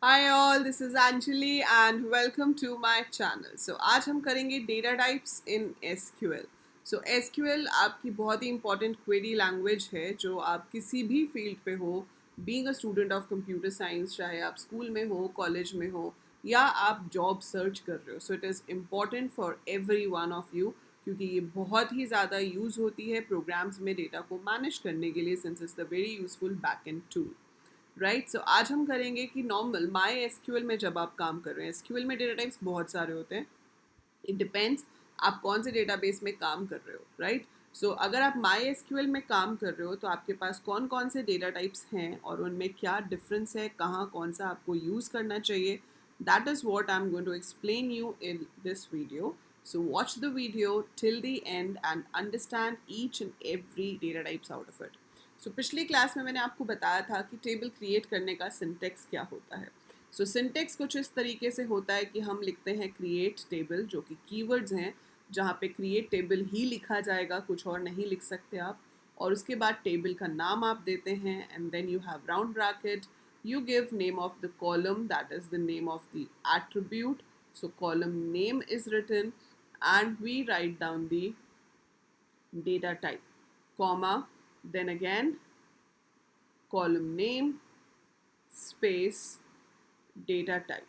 Hi all, this is Anjali and welcome to my channel. So आज हम करेंगे data types in SQL. So SQL आपकी बहुत ही important query language है जो आप किसी भी फील्ड पे हो, being a student of computer science, चाहे आप स्कूल में हो, कॉलेज में हो या आप जॉब सर्च कर रहे हो। So it is important for every one of you क्योंकि ये बहुत ही ज़्यादा यूज़ होती है प्रोग्राम्स में डेटा को मैनेज करने के लिए, since it's the very useful back end tool. Right, so आज हम करेंगे कि नॉर्मल माई एसक्यूएल में जब आप काम कर रहे हैं, एसक्यूएल में डेटा टाइप्स बहुत सारे होते हैं। इट डिपेंड्स आप कौन से डेटाबेस में काम कर रहे हो। राइट, सो अगर आप माई एसक्यूएल में काम कर रहे हो तो आपके पास कौन कौन से डेटा टाइप्स हैं और उनमें क्या डिफरेंस है, कहाँ कौन सा आपको यूज़ करना चाहिए, that is what I am going to explain you in this video. So watch the video till the end and understand each and every data types out of it. So पिछली class में मैंने आपको बताया था कि table create करने का syntax क्या होता है। सो सिंटेक्स कुछ इस तरीके से होता है कि हम लिखते हैं क्रिएट टेबल, जो कि कीवर्ड्स हैं, जहाँ पे क्रिएट टेबल ही लिखा जाएगा, कुछ और नहीं लिख सकते आप। और उसके बाद टेबल का नाम आप देते हैं and then you have round bracket, you give name of the column, that is the name of the attribute. So column name is written and we write down the data type, comma, then again column name, space, data type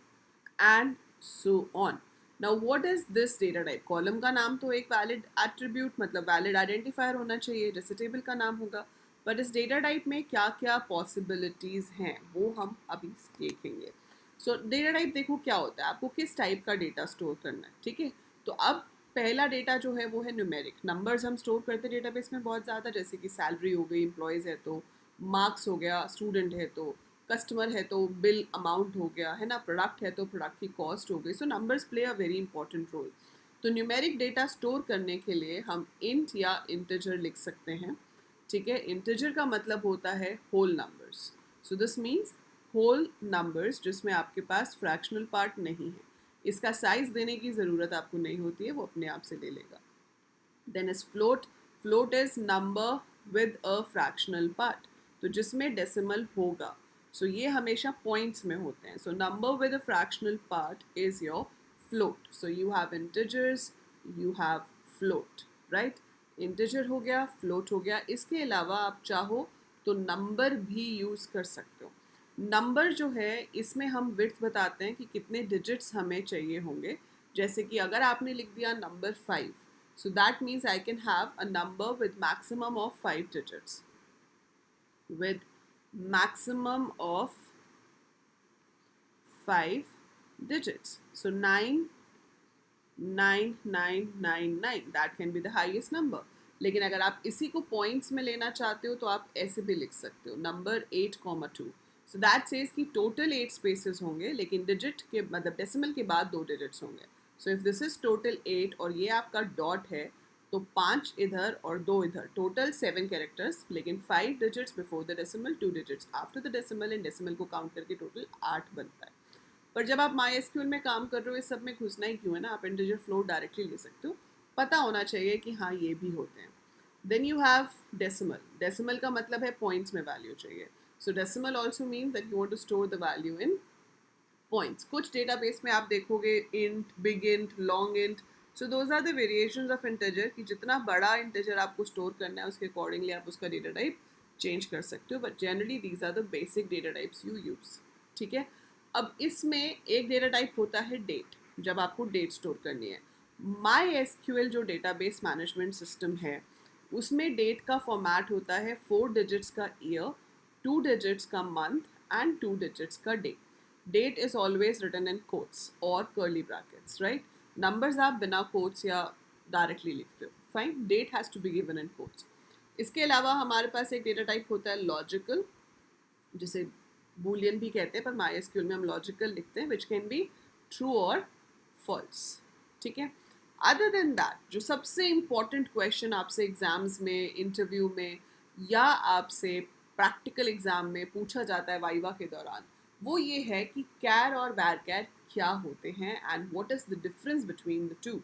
and so on. Now what is this data type? Column का नाम तो एक valid attribute मतलब valid identifier होना चाहिए जैसे table का नाम होगा, बट इस डेटा टाइप में क्या क्या पॉसिबिलिटीज़ हैं वो हम अभी देखेंगे। सो डेटा टाइप देखो क्या होता है, आपको किस टाइप का डेटा स्टोर करना है। ठीक है, तो अब पहला डेटा जो है वो है न्यूमेरिक नंबर्स। हम स्टोर करते हैं डेटाबेस में बहुत ज़्यादा, जैसे कि सैलरी हो गई, एम्प्लॉयज़ है तो, मार्क्स हो गया, स्टूडेंट है तो, कस्टमर है तो बिल अमाउंट हो गया, है ना, प्रोडक्ट है तो प्रोडक्ट की कॉस्ट हो गई। So numbers play a very important role. तो न्यूमेरिक डेटा स्टोर करने के लिए हम इंट या इंटीजर लिख सकते हैं। ठीक है, इंटीजर का मतलब होता है whole numbers. So this means whole numbers जिसमें आपके पास फ्रैक्शनल पार्ट नहीं है। इसका साइज देने की ज़रूरत आपको नहीं होती है, वो अपने आप से ले लेगा। Then is float. Float is number with a fractional part, तो जिसमें डेसिमल होगा। सो ये हमेशा पॉइंट्स में होते हैं। So number with a fractional part is your float. So you have integers, you have float. Right, integer हो गया, फ्लोट हो गया। इसके अलावा आप चाहो तो नंबर भी यूज़ कर सकते हो। नंबर जो है इसमें हम विड्थ बताते हैं कि कितने डिजिट्स हमें चाहिए होंगे। जैसे कि अगर आपने लिख दिया number 5, so that means I can have a number with maximum of 5 digits. With maximum of 5 digits. So 99999, that can be the highest number. लेकिन अगर आप इसी को पॉइंट्स में लेना चाहते हो तो आप ऐसे भी लिख सकते हो, नंबर 8,2। सो दैट सेज कि टोटल 8 स्पेसेस होंगे लेकिन डिजिट के मतलब डेसिमल के बाद 2 डिजिट्स होंगे। So if this is total 8 और ये आपका डॉट है तो 5 इधर और 2 इधर, टोटल 7 कैरेक्टर्स, लेकिन 5 digits before the decimal, 2 digits after the decimal, and decimal को काउंट करके टोटल 8 बनता है। पर जब आप माई एसक्यूएल में काम कर रहे हो, इस सब में घुसना ही क्यों है ना, आप इंटीजर फ्लोट डायरेक्टली ले सकते हो। पता होना चाहिए कि हाँ ये भी होते हैं। Then you have decimal. Decimal का मतलब है पॉइंट्स में वैल्यू चाहिए। So decimal also means that you want to store the value in points. कुछ डेटाबेस में आप देखोगे int, big int, long int. So those are the variations of integer कि जितना बड़ा इंटीजर आपको स्टोर करना है उसके अकॉर्डिंगली आप उसका डेटा टाइप चेंज कर सकते हो, but generally these are the basic data types you use. ठीक है, अब इसमें एक डेटा टाइप होता है डेट, जब आपको डेट स्टोर करनी है। माई एसक्यूएल जो डेटाबेस मैनेजमेंट सिस्टम है उसमें डेट का फॉर्मेट होता है 4 डिजिट्स का ईयर, 2 डिजिट्स का मंथ एंड 2 डिजिट्स का day. Date is always written in quotes और कर्ली ब्रैकेट्स। राइट, नंबर्स आप बिना कोट्स या डायरेक्टली लिखते हो, fine. Date has to be given in quotes. इसके अलावा हमारे पास एक डेटा टाइप होता है लॉजिकल, जिसे बूलियन भी कहते हैं, पर माई एसक्यूएल में हम लॉजिकल लिखते हैं, विच कैन बी ट्रू और फॉल्स। ठीक है, अदर देन दैट जो सबसे इम्पॉर्टेंट क्वेश्चन आपसे एग्जाम्स में, इंटरव्यू में या आपसे प्रैक्टिकल एग्जाम में पूछा जाता है वाइवा के दौरान, वो ये है कि कैर और वैरकैर क्या होते हैं and what is the difference between the two.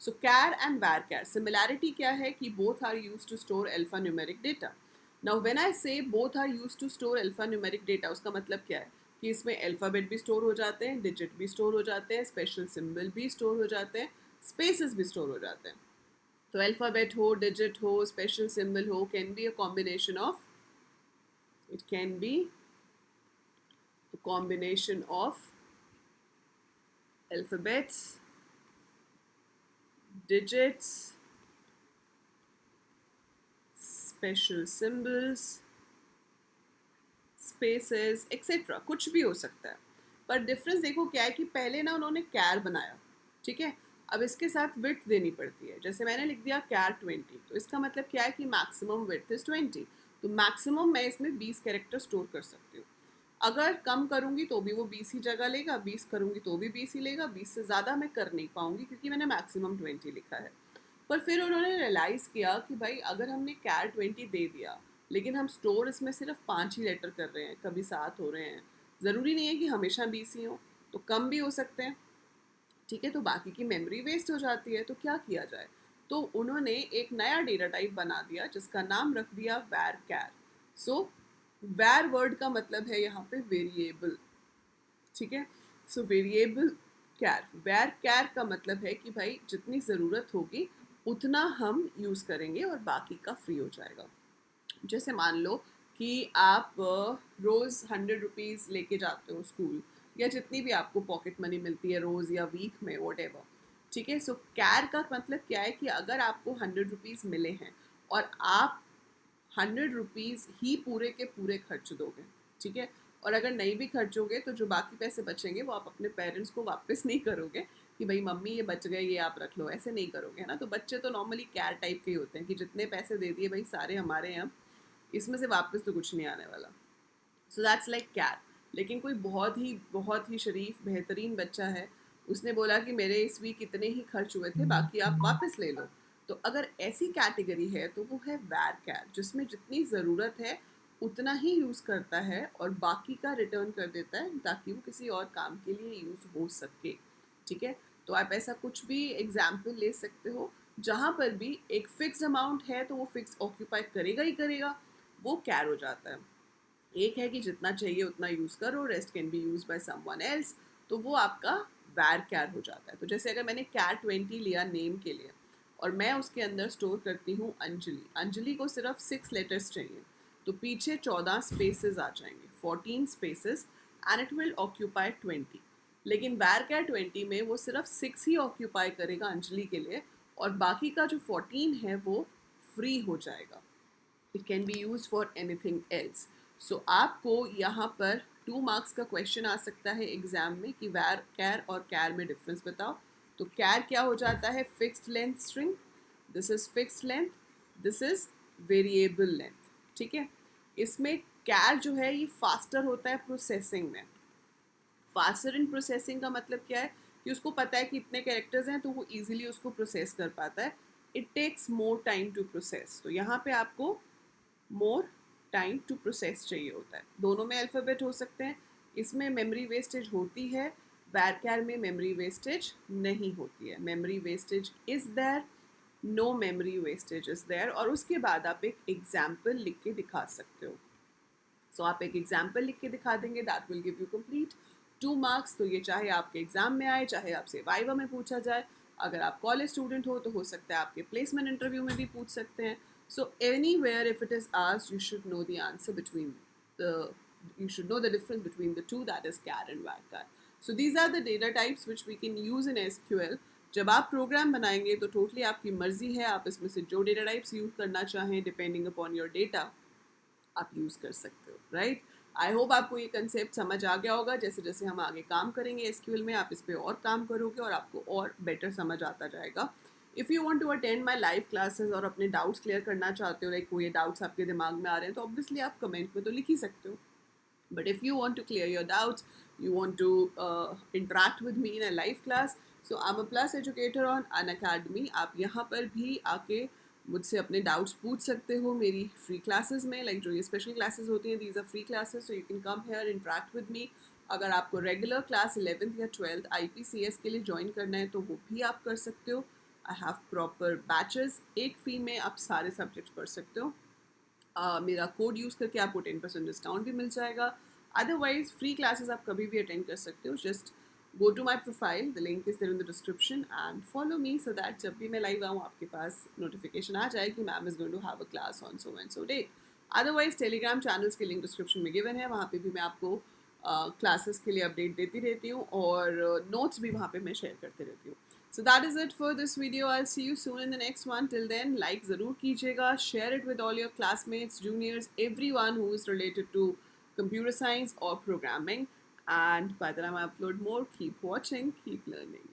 So char and varchar similarity क्या है कि both are used to store alpha numeric data. Now when I say both are used to store alpha numeric data, उसका मतलब क्या है कि इसमें alphabet भी स्टोर हो जाते हैं, डिजिट भी स्टोर हो जाते हैं, स्पेशल सिंबल भी स्टोर हो जाते हैं, स्पेसेस भी स्टोर हो जाते हैं. तो अल्फ़ाबेट हो, डिजिट हो, स्पेशल सिंबल हो, can be a combination of, it can be a combination of alphabets, digits, special symbols, spaces etcetera, कुछ भी हो सकता है. पर डिफरेंस देखो क्या है कि पहले ना उन्होंने कैर बनाया, ठीक है. अब इसके साथ विड्थ देनी पड़ती है. जैसे मैंने लिख दिया कैर 20, तो इसका मतलब क्या है कि मैक्सिमम विड्थ इज 20. तो मैक्सिमम मैं इसमें 20 कैरेक्टर स्टोर कर सकती हूँ. अगर कम करूँगी तो भी वो 20 ही जगह लेगा, 20 करूँगी तो भी 20 ही लेगा. 20 से ज़्यादा मैं कर नहीं पाऊँगी क्योंकि मैंने मैक्सिमम 20 लिखा है. पर फिर उन्होंने रियलाइज़ किया कि भाई अगर हमने कैर 20 दे दिया लेकिन हम स्टोर इसमें सिर्फ 5 ही लेटर कर रहे हैं, कभी 7 हो रहे हैं, ज़रूरी नहीं है कि हमेशा 20 ही हो, तो कम भी हो सकते हैं, ठीक है. तो बाकी की मेमोरी वेस्ट हो जाती है. तो क्या किया जाए, तो उन्होंने एक नया डेटा टाइप बना दिया जिसका नाम रख दिया वैर कैर. सो वैर वर्ड का मतलब है यहाँ पे वेरिएबल, ठीक है. सो वेरिएबल कैर, वैर कैर का मतलब है कि भाई जितनी ज़रूरत होगी उतना हम यूज़ करेंगे और बाकी का फ्री हो जाएगा. जैसे मान लो कि आप रोज़ 100 रुपीज़ लेके जाते हो स्कूल, या जितनी भी आपको पॉकेट मनी मिलती है रोज़ या वीक में, वॉट एवर, ठीक है. सो कैर का मतलब क्या है कि अगर आपको 100 रुपीज़ मिले हैं और आप 100 रुपीज़ ही पूरे के पूरे खर्च दोगे, ठीक है. और अगर नहीं भी खर्चोगे तो जो बाकी पैसे बचेंगे वो आप अपने पेरेंट्स को वापस नहीं करोगे कि भाई मम्मी ये बच गए, ये आप रख लो, ऐसे नहीं करोगे, है ना. तो बच्चे तो नॉर्मली कैर टाइप के ही होते हैं कि जितने पैसे दे दिए भाई सारे हमारे हैं, अब इसमें से वापस तो कुछ नहीं आने वाला. सो दैट्स लाइक कैर. लेकिन कोई बहुत ही शरीफ बेहतरीन बच्चा है, उसने बोला कि मेरे इस वीक इतने ही खर्च हुए थे, बाकी आप वापस ले लो. तो अगर ऐसी कैटेगरी है तो वो है वैर कैर, जिसमें जितनी ज़रूरत है उतना ही यूज़ करता है और बाकी का रिटर्न कर देता है ताकि वो किसी और काम के लिए यूज़ हो सके, ठीक है. तो आप ऐसा कुछ भी एग्जाम्पल ले सकते हो जहाँ पर भी एक फिक्स अमाउंट है तो वो फिक्स ऑक्यूपाई करेगा ही करेगा, वो कैर हो जाता है. एक है कि जितना चाहिए उतना यूज़ करो, rest can be use by someone else, तो वो आपका वैर कैर हो जाता है. तो जैसे अगर मैंने कैर 20 लिया नेम के लिए और मैं उसके अंदर स्टोर करती हूँ अंजलि, अंजलि को सिर्फ 6 लेटर्स चाहिए, तो पीछे 14 स्पेसेस आ जाएंगे, 14 spaces, and it will occupy 20. लेकिन वैर कैर 20 में वो सिर्फ 6 ही ऑक्यूपाई करेगा अंजलि के लिए और बाकी का जो 14 है वो फ्री हो जाएगा. It can be use for anything else. So आपको यहाँ पर 2 मार्क्स का क्वेश्चन आ सकता है एग्जाम में कि वैर कैर और कैर में डिफरेंस बताओ. तो कैर क्या हो जाता है, fixed length string, this is fixed length, this is variable length, ठीक है. इसमें कैर जो है ये फास्टर होता है प्रोसेसिंग में. फास्टर इन प्रोसेसिंग का मतलब क्या है कि उसको पता है कि इतने कैरेक्टर्स हैं तो वो इजीली उसको प्रोसेस कर पाता है. It takes more time to process. तो यहाँ पे आपको मोर टाइम टू प्रोसेस चाहिए होता है. दोनों में अल्फ़ाबेट हो सकते हैं. इसमें मेमोरी वेस्टेज होती है, वैरकैर में मेमोरी वेस्टेज नहीं होती है. Memory wastage is there, no memory wastage is there. और उसके बाद आप एक एग्जाम्पल लिख के दिखा सकते हो. सो आप एक एग्जाम्पल लिख के दिखा देंगे, that will give you complete 2 marks. तो ये चाहे आपके एग्जाम में आए, चाहे आपसे वाइवा में पूछा जाए. अगर आप कॉलेज स्टूडेंट हो तो हो सकता है आपके प्लेसमेंट इंटरव्यू में भी पूछ सकते हैं. So anywhere if it is asked, you should know the answer between the, you should know the difference between the two, that is char and varchar. So these are the data types which we can use in SQL. जब आप programme बनाएंगे तो totally आपकी मर्जी है, आप इसमें से जो डेटा टाइप्स यूज़ करना चाहें डिपेंडिंग अपॉन योर डेटा आप यूज़ कर सकते हो, राइट. आई होप आपको ये कंसेप्ट समझ आ गया होगा. जैसे जैसे हम आगे काम करेंगे एसक्यूएल में, आप इस पर और काम करोगे और आपको और बेटर समझ आता जाएगा. If you want to attend my live classes और अपने डाउट्स क्लियर करना चाहते हो, लाइक कोई डाउट्स आपके दिमाग में आ रहे हैं, तो ऑब्वियसली आप कमेंट में तो लिख ही सकते हो. But if you want to clear your doubts, you want to interact with me in a live class, so I'm a plus educator on Unacademy. आप यहाँ पर भी आके मुझसे अपने डाउट्स पूछ सकते हो मेरी फ्री क्लासेस में, लाइक जो ये स्पेशल क्लासेस होती हैं, these are free classes, so you can come here interact with me. अगर आपको रेगुलर क्लास 11th या 12th IPCS के लिए ज्वाइन करना है तो वो भी आप कर सकते हो. आई हैव प्रॉपर बैचेस, एक फ़ी में आप सारे सब्जेक्ट्स पढ़ सकते हो. मेरा कोड यूज़ करके आपको 10% डिस्काउंट भी मिल जाएगा. अदरवाइज फ्री क्लासेस आप कभी भी अटेंड कर सकते हो. Just go to my profile, the link is there in the description, and follow me so that जब भी मैं लाइव आऊँ आपके पास नोटिफिकेशन आ जाए कि ma'am is going to have a class on so and so day. Otherwise Telegram channels के link description में गिवन है, वहाँ पे भी मैं आपको क्लासेस के लिए अपडेट देती रहती हूँ और नोट्स भी वहाँ पे मैं शेयर करती रहती हूँ. So that is it for this video. I'll see you soon in the next one. Till then, like ज़रूर कीजिएगा, share it with all your classmates, juniors, everyone who is related to computer science or programming. And by the time I upload more, keep watching, keep learning.